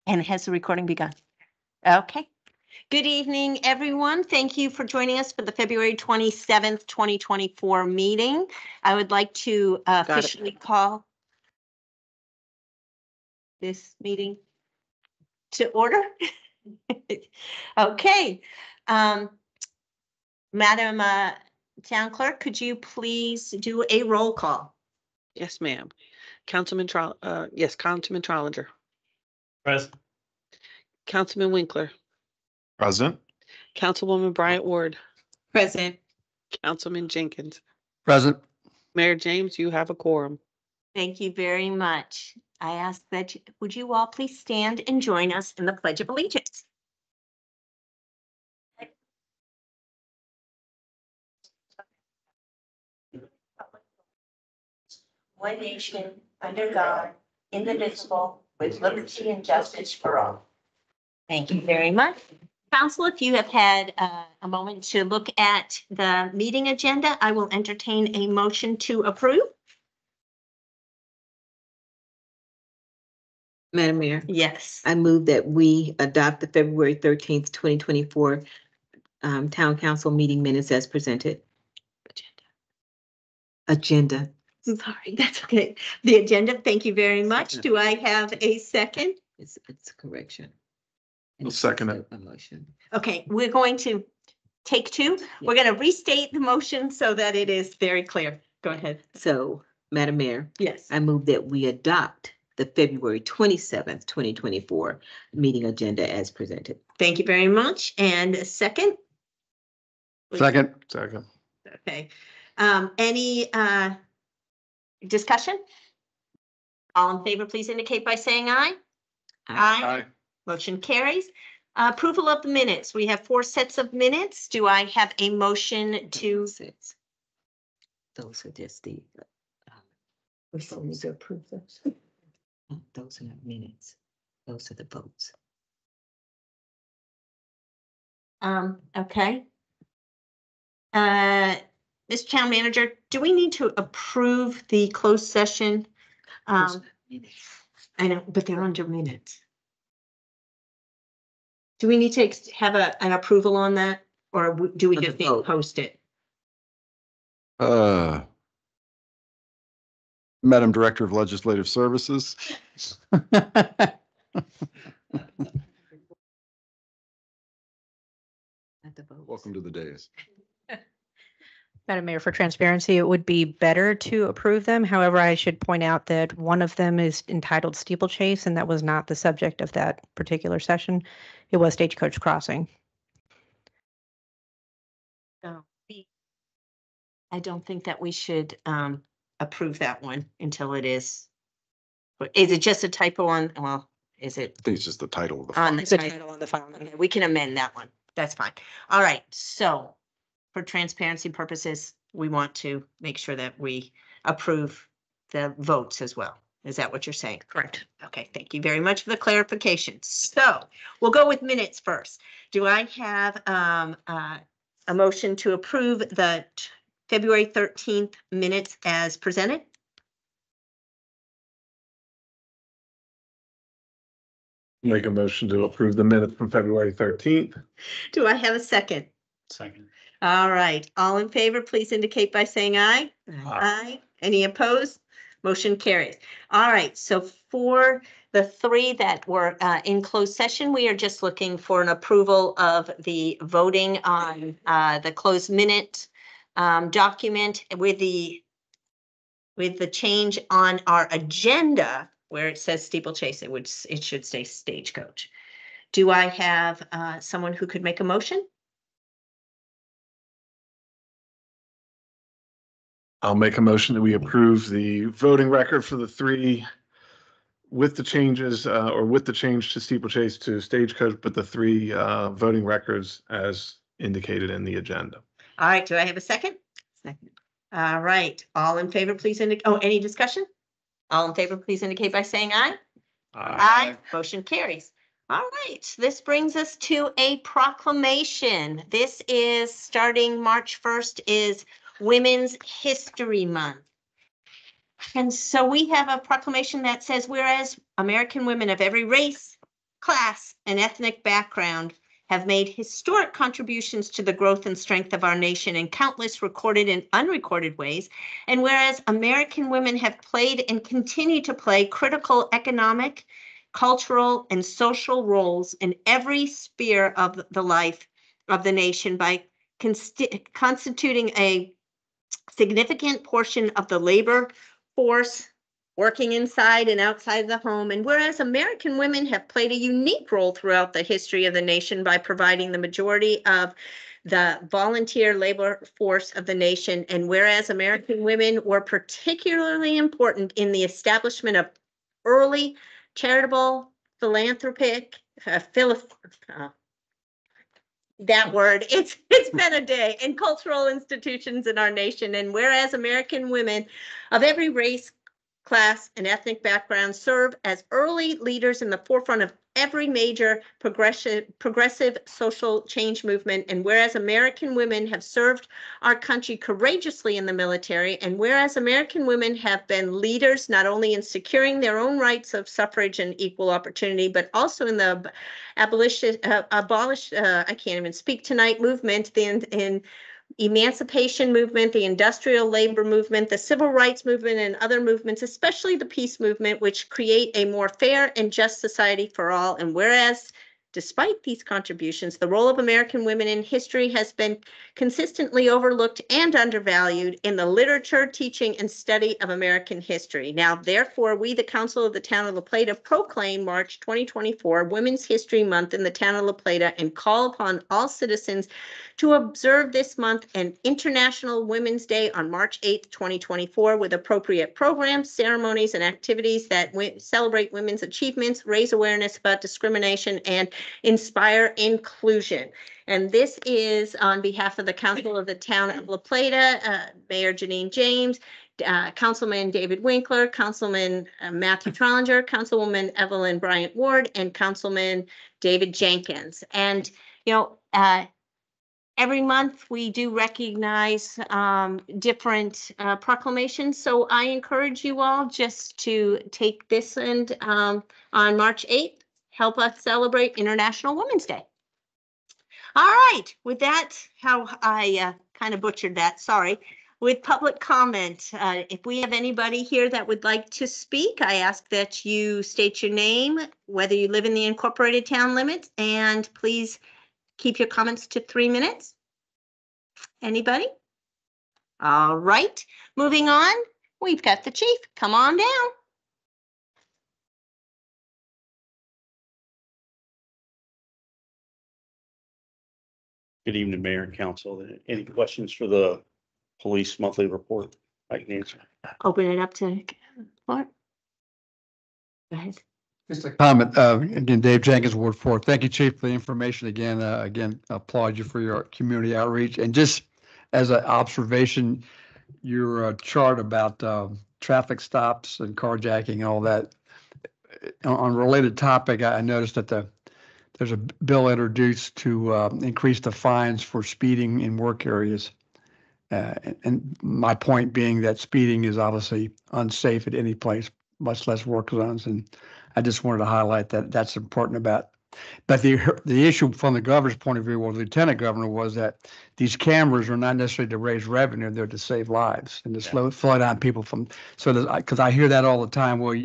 And has the recording begun? Okay. Good evening, everyone. Thank you for joining us for the February 27th, 2024 meeting. I would like to officially call this meeting to order. Okay. Madam Town Clerk, could you please do a roll call? Yes, ma'am. Councilman Trollinger. Present. Councilman Winkler. Present. Councilwoman Bryant Ward. Present. Councilman Jenkins. Present. Mayor James, you have a quorum. Thank you very much. I ask that would you all please stand and join us in the Pledge of Allegiance. One nation, under God, indivisible, with liberty and justice for all. Thank you very much. Council, if you have had a moment to look at the meeting agenda, I will entertain a motion to approve. Madam Mayor, Yes. I move that we adopt the February 13th, 2024 Town Council meeting minutes as presented. Agenda. Sorry, that's okay. The agenda, thank you very much. Do I have a second? It's a correction. I'll second it. A motion. Okay, we're going to take two. We're going to restate the motion so that it is very clear. Go ahead. So, Madam Mayor, Yes. I move that we adopt the February 27th, 2024 meeting agenda as presented. Thank you very much. And a second? Second. Okay. Any discussion? All in favor, please indicate by saying aye. Aye. Motion carries. Approval of the minutes. We have 4 sets of minutes. Do I have a motion to? Those are just the. We still need to approve those. Those are not minutes. Those are the votes. Okay. Ms. Town Manager, do we need to approve the closed session? I know, but they're under minutes. Do we need to have an approval on that, or do we On the just need to vote. post it? Madam Director of Legislative Services. Welcome to the days. Madam Mayor, for transparency, it would be better to approve them. However, I should point out that one of them is entitled Steeplechase, and that was not the subject of that particular session. It was Stagecoach Crossing. So I don't think that we should approve that one until it is. Is it just a typo on? Well, is it I think it's just the title of the on file. the It's a title? title on the file. Okay, we can amend that one. That's fine. All right. So for transparency purposes, we want to make sure that we approve the votes as well. Is that what you're saying? Correct. Okay, thank you very much for the clarification. So we'll go with minutes first. Do I have a motion to approve the February 13th minutes as presented? Make a motion to approve the minutes from February 13th. Do I have a second? Second. All right, all in favor, please indicate by saying aye. Aye. Any opposed? Motion carries. All right, so for the 3 that were in closed session, we are just looking for an approval of the voting on the closed minute document with the change on our agenda where it says steeplechase, it should say Stagecoach. Do I have someone who could make a motion? I'll make a motion that we approve the voting record for the 3 with the changes or with the change to steeplechase to Stagecoach, but the 3 voting records as indicated in the agenda. All right, do I have a second? Second. All right, all in favor, please indicate. Oh, any discussion? All in favor, please indicate by saying aye. Aye. Motion carries. All right, this brings us to a proclamation. This is starting March 1st is Women's History Month. And so we have a proclamation that says, whereas American women of every race, class, and ethnic background have made historic contributions to the growth and strength of our nation in countless recorded and unrecorded ways. And whereas American women have played and continue to play critical economic, cultural, and social roles in every sphere of the life of the nation by constituting a significant portion of the labor force working inside and outside the home. And whereas American women have played a unique role throughout the history of the nation by providing the majority of the volunteer labor force of the nation, and whereas American women were particularly important in the establishment of early charitable, philanthropic, that word, it's been a day, and cultural institutions in our nation. And whereas American women of every race, class, and ethnic background serve as early leaders in the forefront of every major progressive social change movement, and whereas American women have served our country courageously in the military, and whereas American women have been leaders not only in securing their own rights of suffrage and equal opportunity, but also in the I can't even speak tonight, movement, in emancipation movement, the industrial labor movement, the civil rights movement, and other movements, especially the peace movement, which create a more fair and just society for all. And whereas, despite these contributions, the role of American women in history has been consistently overlooked and undervalued in the literature, teaching, and study of American history. Now, therefore, we, the Council of the Town of La Plata, proclaim March 2024 Women's History Month in the Town of La Plata and call upon all citizens to observe this month and International Women's Day on March 8th, 2024, with appropriate programs, ceremonies, and activities that celebrate women's achievements, raise awareness about discrimination, and inspire inclusion. And this is on behalf of the Council of the Town of La Plata, Mayor Jeanine James, Councilman David Winkler, Councilman Matthew Trollinger, Councilwoman Evelyn Bryant Ward, and Councilman David Jenkins. And, you know, every month we do recognize different proclamations. So I encourage you all just to take this and on March 8th, help us celebrate International Women's Day. All right, with that, how I kind of butchered that, sorry. With public comment, if we have anybody here that would like to speak, I ask that you state your name, whether you live in the incorporated town limits, and please keep your comments to 3 minutes. Anybody? All right, moving on. We've got the chief. Come on down. Good evening, Mayor and Council. Any questions for the police monthly report I can answer? Open it up to Clark. Go ahead. Just a comment, again, Dave Jenkins, Ward 4. Thank you, Chief, for the information. Again, applaud you for your community outreach. And just as an observation, your chart about traffic stops and carjacking and all that. On a related topic, I noticed that there's a bill introduced to increase the fines for speeding in work areas. And my point being that speeding is obviously unsafe at any place, much less work zones. And I just wanted to highlight that that's important about. But the issue from the governor's point of view, or the lieutenant governor, was that these cameras are not necessarily to raise revenue; they're to save lives and to slow down people from. So, because I hear that all the time, well,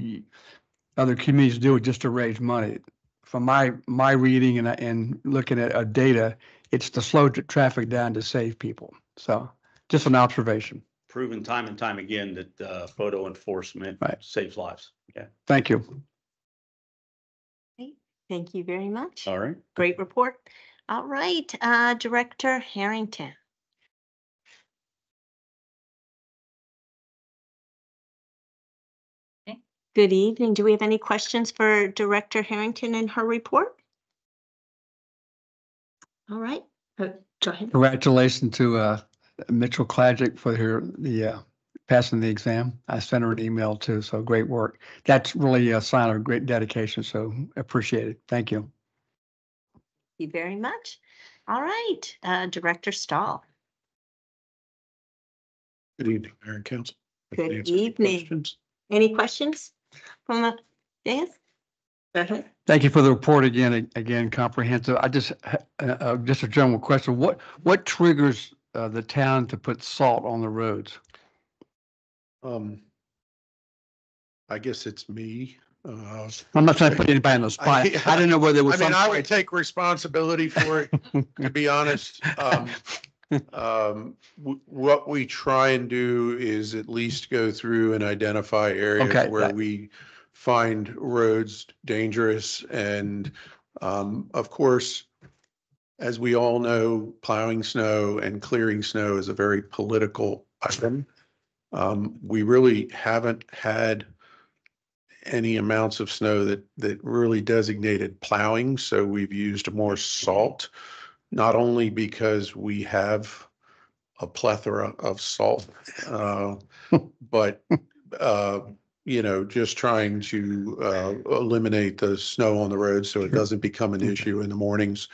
other communities do it just to raise money. From my reading and looking at data, it's to slow traffic down to save people. So, just an observation. Proven time and time again that photo enforcement saves lives. Yeah. Thank you. Thank you very much. All right. Great report. All right, Director Harrington. Okay. Good evening. Do we have any questions for Director Harrington and her report? All right, go ahead. Congratulations to Mitchell Klagic for the passing the exam. I sent her an email too, so great work. That's really a sign of great dedication, so appreciate it. Thank you. Thank you very much. All right, Director Stahl. Good evening, Mayor and Council. Good evening. Any questions from the dais? Go ahead. Thank you for the report again, comprehensive. I just a general question. What triggers the town to put salt on the roads? I guess it's me. I'm not trying to put anybody on the spot. I didn't know whether it was. I mean, I would take responsibility for it, to be honest. What we try and do is at least go through and identify areas Okay, where that- we find roads dangerous. And of course, as we all know, plowing snow and clearing snow is a very political item. We really haven't had any amounts of snow that really designated plowing. So we've used more salt, not only because we have a plethora of salt, but, just trying to eliminate the snow on the road so it doesn't become an issue in the mornings.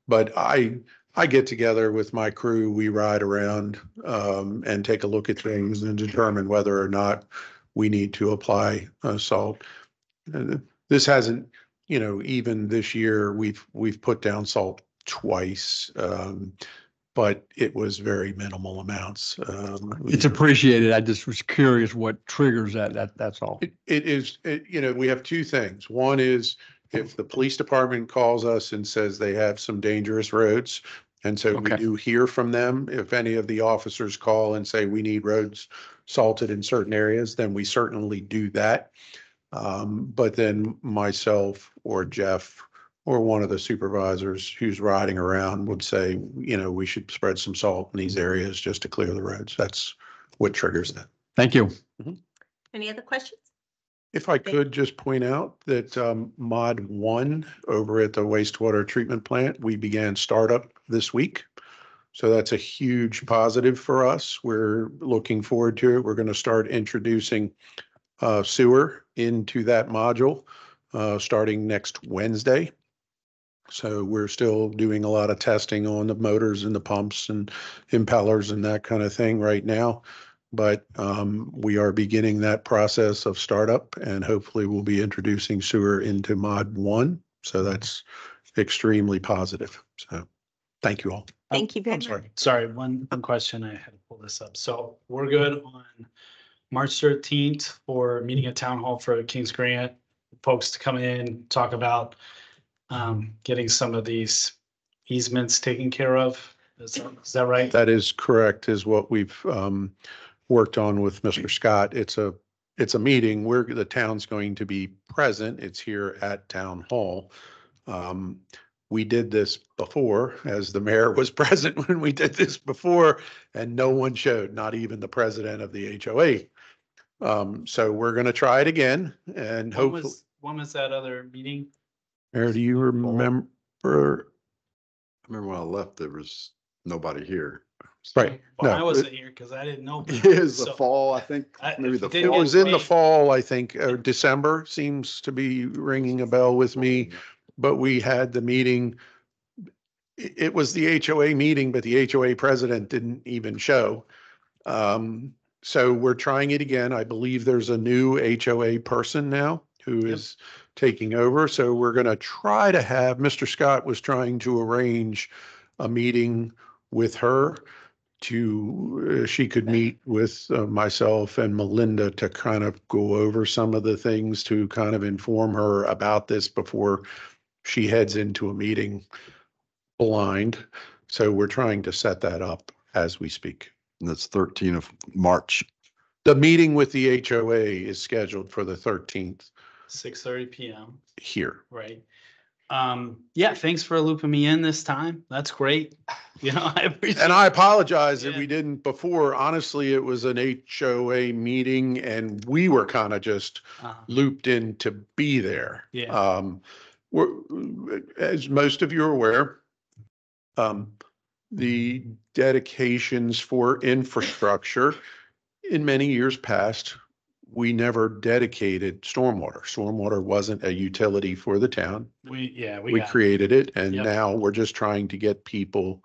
But I get together with my crew, we ride around and take a look at things and determine whether or not we need to apply salt. This hasn't, even this year, we've put down salt twice, but it was very minimal amounts. It's appreciated. I just was curious what triggers that's all. It is, we have two things. One is if the police department calls us and says they have some dangerous roads. And so we Okay. do hear from them. If any of the officers call and say we need roads salted in certain areas, then we certainly do that. But then myself or Jeff or one of the supervisors who's riding around would say, we should spread some salt in these areas just to clear the roads. That's what triggers that. Thank you. Any other questions? If I could just point out that Mod 1 over at the wastewater treatment plant, we began startup this week. So that's a huge positive for us. We're looking forward to it. We're going to start introducing sewer into that module starting next Wednesday. So we're still doing a lot of testing on the motors and the pumps and impellers and that kind of thing right now. But we are beginning that process of startup, and hopefully we'll be introducing sewer into Mod 1. So that's extremely positive. So thank you all. Thank you very I'm much. sorry, one question. I had to pull this up. So we're good on March 13th for meeting at Town Hall for King's Grant. Folks to come in, talk about getting some of these easements taken care of. Is that right? That is correct, is what we've worked on with Mr. Scott. It's a meeting where the town's going to be present. It's here at Town Hall. We did this before, as the mayor was present when we did this before, and no one showed, not even the president of the HOA. So we're going to try it again, and hopefully. When was that other meeting? Mayor, do you remember? I remember when I left, there was nobody here. Right. Well, I No, wasn't here because I didn't know. It is the So- fall, I think, maybe the Did It get fall. was in the rain. fall, I think, or December seems to be ringing a bell with me, but we had the meeting. It was the HOA meeting, but the HOA president didn't even show. So we're trying it again. I believe there's a new HOA person now who is taking over. So we're going to try to have, Mr. Scott was trying to arrange a meeting with her to, she could meet with myself and Melinda to kind of go over some of the things to kind of inform her about this before she heads into a meeting blind. So we're trying to set that up as we speak. And that's 13th of March. The meeting with the HOA is scheduled for the 13th 6:30 p.m. here. Right. Yeah, thanks for looping me in this time. That's great. I appreciate And I apologize that Yeah. we didn't before. Honestly, it was an HOA meeting and we were kind of just looped in to be there. Yeah. As most of you are aware, the dedications for infrastructure in many years past, we never dedicated stormwater. Stormwater wasn't a utility for the town. We We created it, and Yep. now we're just trying to get people,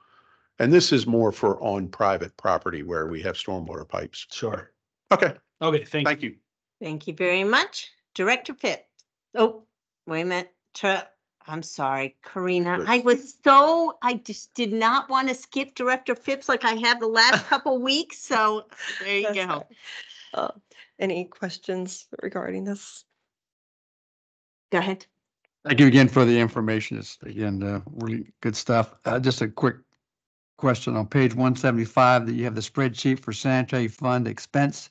and this is more for on private property where we have stormwater pipes. Sure. Okay, Okay, thank you. Thank you very much. Director Pitt. Oh, wait a minute. I'm sorry, Karina. I just did not want to skip Director Phipps like I have the last couple weeks. So there you That's go. fine. Any questions regarding this? Go ahead. Thank you again for the information. It's again, really good stuff. Just a quick question on page 175 that you have the spreadsheet for sanitary fund expense.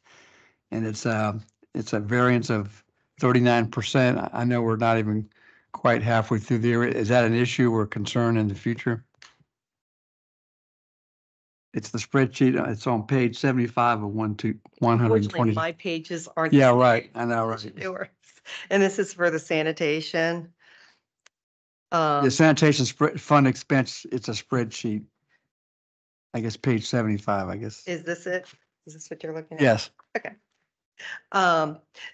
And it's a variance of 39%. I know we're not even quite halfway through the year. Is that an issue or concern in the future? It's the spreadsheet. It's on page 75 of Unfortunately, 120. my pages aren't. Yeah, right. I know, right. Yours. And this is for the sanitation. The sanitation fund expense, it's a spreadsheet. I guess page 75, I guess. Is this it? Is this what you're looking at? Yes. Okay.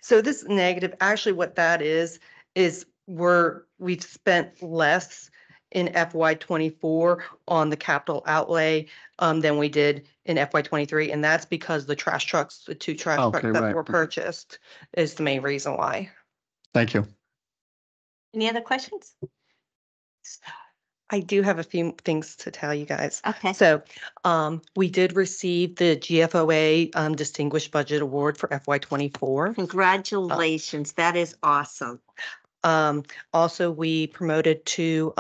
So this negative, actually what that is we've spent less in FY '24 on the capital outlay than we did in FY '23. And that's because the trash trucks, the 2 trash trucks that right. were purchased is the main reason why. Thank you. Any other questions? I do have a few things to tell you guys. Okay. So we did receive the GFOA Distinguished Budget Award for FY '24. Congratulations. That is awesome. Also, we promoted 2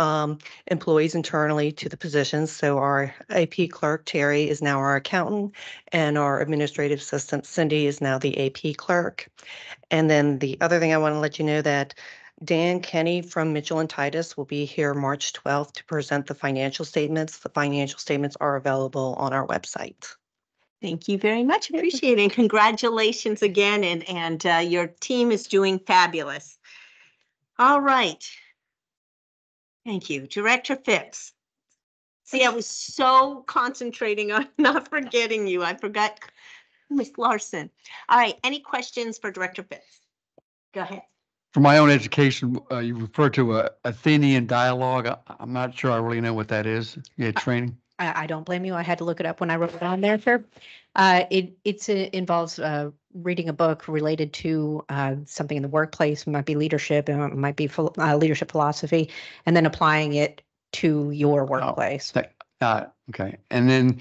employees internally to the positions. So our AP clerk, Terry, is now our accountant, and our administrative assistant, Cindy, is now the AP clerk. And then the other thing I want to let you know that Dan Kenny from Mitchell and Titus will be here March 12th to present the financial statements. The financial statements are available on our website. Thank you very much. Appreciate it. And congratulations again. And your team is doing fabulous. All right. Thank you. Director Phipps. See, I was so concentrating on not forgetting you. I forgot Ms. Larson. All right. Any questions for Director Phipps? Go ahead. For my own education, you refer to a Athenian dialogue. I'm not sure I really know what that is. You had training? I don't blame you. I had to look it up when I wrote it on there, sir. It involves reading a book related to something in the workplace. It might be leadership, it might be leadership philosophy, and then applying it to your workplace. Okay. And then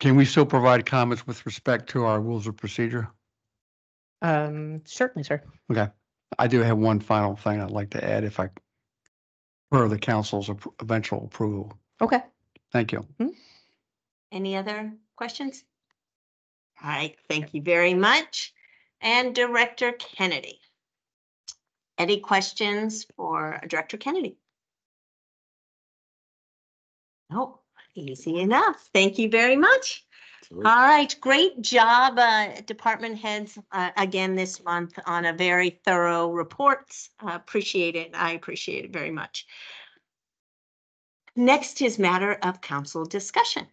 can we still provide comments with respect to our rules of procedure? Certainly, sir. Okay. I do have one final thing I'd like to add per the council's eventual approval. Okay. Thank you. Any other questions? All right, thank you very much. And Director Kennedy. Any questions for Director Kennedy? No, easy enough. Thank you very much. All right, great job, department heads, again this month on a very thorough reports. Appreciate it. I appreciate it very much. Next is matter of council discussion.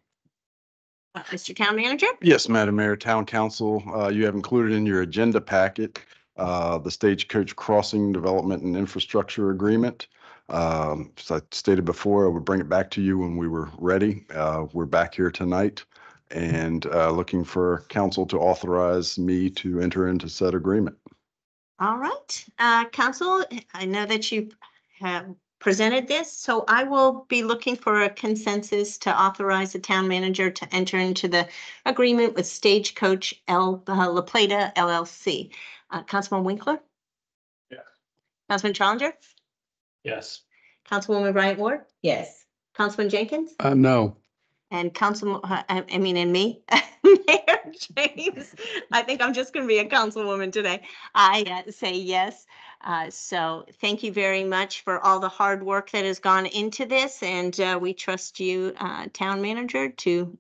Mr. Town Manager? Yes, Madam Mayor, Town Council, you have included in your agenda packet the Stagecoach Crossing Development and Infrastructure Agreement. As I stated before, I would bring it back to you when we were ready. We're back here tonight and looking for council to authorize me to enter into said agreement. All right, council, I know that you have presented this, so I will be looking for a consensus to authorize the town manager to enter into the agreement with Stagecoach La Plata LLC. Councilman Winkler? Yes. Councilman Challenger? Yes. Councilwoman Bryant Ward? Yes. Councilman Jenkins? No. And and me, Mayor James. I think I'm just going to be a councilwoman today. I say yes. So thank you very much for all the hard work that has gone into this. And we trust you, town manager, to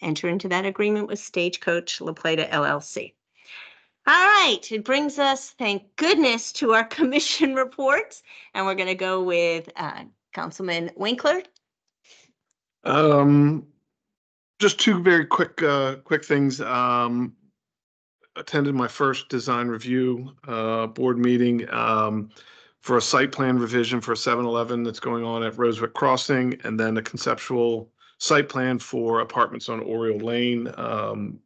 enter into that agreement with Stagecoach La Plata LLC. All right, it brings us, thank goodness, to our commission reports. And we're going to go with Councilman Winkler. Just 2 very quick things. Attended my first design review board meeting for a site plan revision for a 7-Eleven that's going on at Rosewood Crossing, and then a conceptual site plan for apartments on Oriole Lane.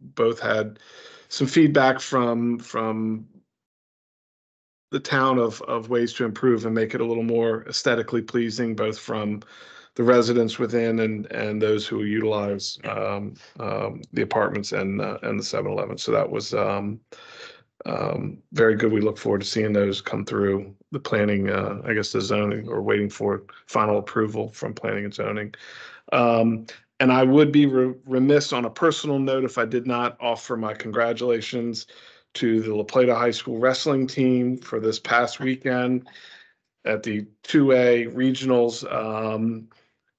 Both had some feedback from the town of ways to improve and make it a little more aesthetically pleasing, both from the residents within and those who utilize the apartments and the 7-Eleven. So that was very good. We look forward to seeing those come through the planning, I guess the zoning, or waiting for final approval from planning and zoning. And I would be remiss on a personal note if I did not offer my congratulations to the La Plata High School wrestling team for this past weekend at the 2A regionals.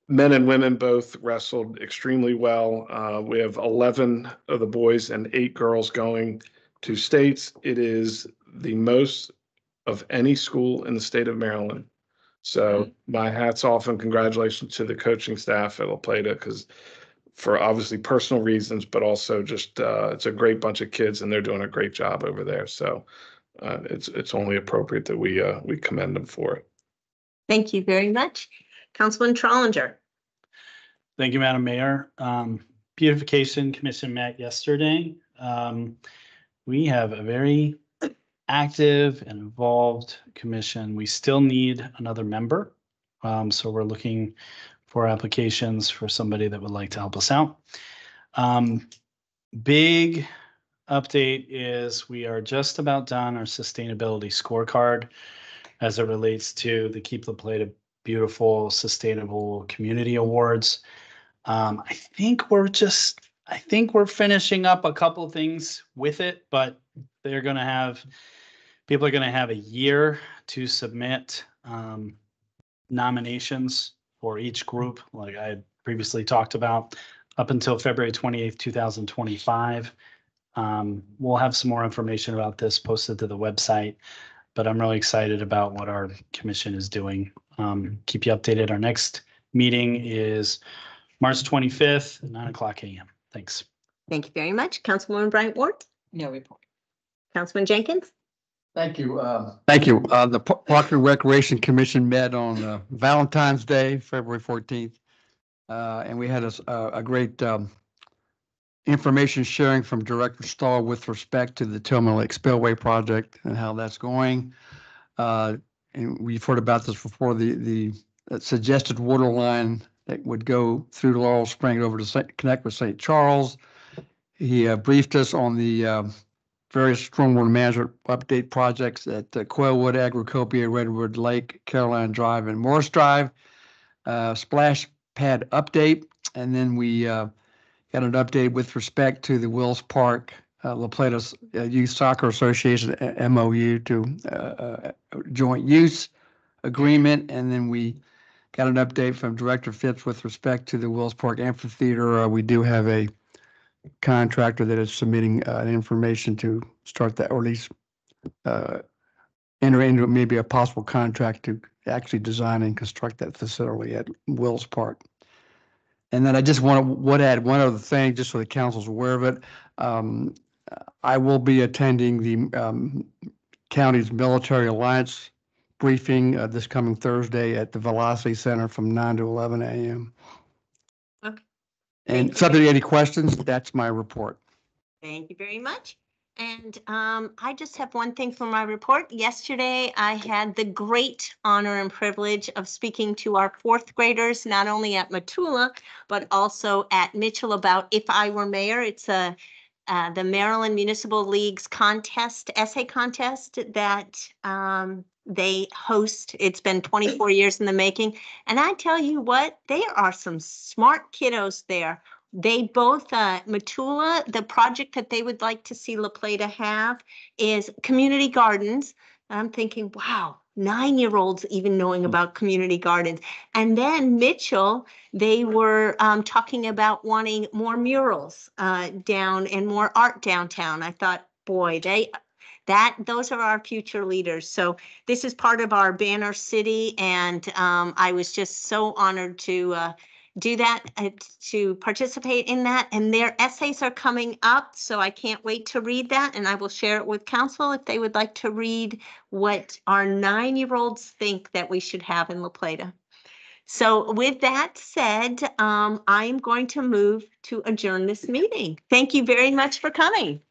Men and women both wrestled extremely well. We have 11 of the boys and 8 girls going to states. It is the most of any school in the state of Maryland. So my hat's off and congratulations to the coaching staff at La Plata, because for obviously personal reasons, but also just it's a great bunch of kids and they're doing a great job over there. So it's only appropriate that we commend them for it. Thank you very much. Councilman Trollinger. Thank you, Madam Mayor. Beautification Commission met yesterday. We have a very active and involved commission. We still need another member. So we're looking for applications for somebody that would like to help us out. Big update is we are just about done our sustainability scorecard as it relates to the Keep La Plata Beautiful Sustainable Community Awards. I think we're finishing up a couple things with it, but people are going to have a year to submit nominations for each group, like I had previously talked about, up until February 28th, 2025. We'll have some more information about this posted to the website, but I'm really excited about what our commission is doing. Keep you updated. Our next meeting is March 25th at 9:00 a.m. Thanks. Thank you very much. Councilwoman Bryant Ward. No report. Councilman Jenkins. Thank you. Thank you. The Park and Recreation Commission met on Valentine's Day, February 14th. And we had a great information sharing from Director Stahl with respect to the Tillman Lake Spillway project and how that's going. And we've heard about this before, the suggested water line that would go through Laurel Spring over to connect with St. Charles. He briefed us on the various stormwater management update projects at Quailwood, Agricopia, Redwood Lake, Caroline Drive, and Morris Drive. Splash pad update, and then we got an update with respect to the Wills Park La Plata Youth Soccer Association MOU to joint use agreement, and then we got an update from Director Phipps with respect to the Wills Park Amphitheater. We do have a contractor that is submitting information to start that, or at least enter into maybe a possible contract to actually design and construct that facility at Wills Park. And then I just would add one other thing, just so the council's aware of it. I will be attending the county's Military Alliance briefing this coming Thursday at the Velocity Center from 9 to 11 a.m. Okay. And subject to any questions, that's my report. Thank you very much. And I just have one thing for my report. Yesterday, I had the great honor and privilege of speaking to our 4th graders, not only at Matula, but also at Mitchell about If I Were Mayor. It's the Maryland Municipal League's contest, essay contest that they host. It's been 24 years in the making. And I tell you what, there are some smart kiddos there. They both, Matula, the project that they would like to see La Plata have is community gardens. I'm thinking, wow, 9-year-olds even knowing about community gardens. And then Mitchell, they were talking about wanting more murals down and more art downtown. I thought, boy, those are our future leaders. So this is part of our banner city, and I was just so honored to do that, to participate in that. And their essays are coming up, so I can't wait to read that, and I will share it with council if they would like to read what our 9-year-olds think that we should have in La Plata. So with that said, I'm going to move to adjourn this meeting. Thank you very much for coming.